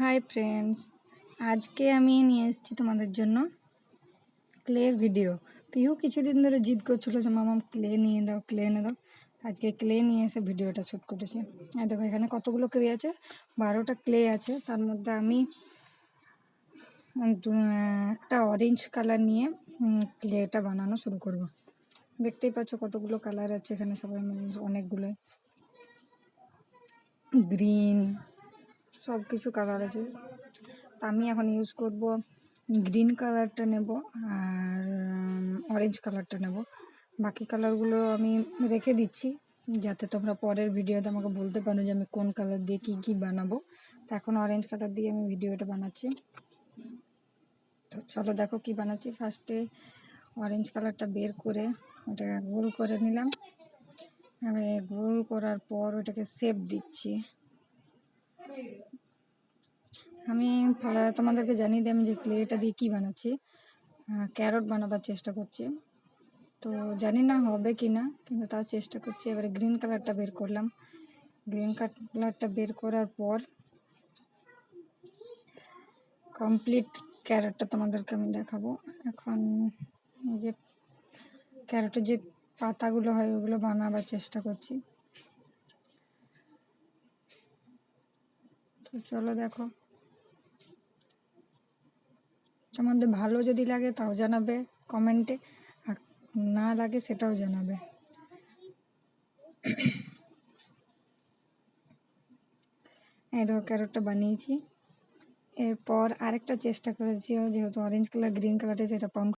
Hi friends, আজকে আমি নিয়ে এসেছি তোমাদের জন্য ক্লের ভিডিও। পিহু কিছুদিন ধরে জিদ করছিল যে মামাম ক্লে নিয়ে দাও, ক্লে এনে দাও। আজকে ক্লে নিয়ে এসে ভিডিওটা শ্যুট করেছি। আর দেখো এখানে কতগুলো ক্লে আছে, 12টা ক্লে আছে। তার মধ্যে আমি একটা অরেঞ্জ কালার নিয়ে ক্লেটা বানানো শুরু করব। দেখতেই পাচ্ছ কতগুলো কালার আছে এখানে, সবাই অনেকগুলো গ্রিন, সব কিছু কালার আছে। তা আমি এখন ইউজ করব গ্রিন কালারটা নেব আর অরেঞ্জ কালারটা নেব। বাকি কালারগুলো আমি রেখে দিচ্ছি যাতে তোমরা পরের ভিডিওতে আমাকে বলতে পারো যে আমি কোন কালার দিয়ে কি কি বানাবো। তো এখন অরেঞ্জ কালার দিয়ে আমি ভিডিওটা বানাচ্ছি। তো চলো দেখো কি বানাচ্ছি। ফার্স্টে অরেঞ্জ কালারটা বের করে ওটাকে গোল করে নিলাম। আমি গোল করার পর ওটাকে শেপ দিচ্ছি। আমি তোমাদেরকে জানিয়ে দিই আমি যে ক্লেটা দিয়ে কী বানাচ্ছি। ক্যারট বানাবার চেষ্টা করছি, তো জানি না হবে কি না, কিন্তু তাও চেষ্টা করছি। এবারে গ্রিন কালারটা বের করলাম। গ্রিন কালারটা বের করার পর কমপ্লিট ক্যারটটা তোমাদেরকে আমি দেখাবো। এখন যে ক্যারটের যে পাতাগুলো হয় ওগুলো বানাবার চেষ্টা করছি। তো চলো দেখো, তোমাদের ভালো যদি লাগে তাও জানাবে কমেন্টে, আর না লাগে সেটাও জানাবে। এই দেখো ক্যারটটা বানিয়েছি। এরপর আরেকটা চেষ্টা করেছি, যেহেতু অরেঞ্জ কালার গ্রিন কালারটা সেটা পাম্প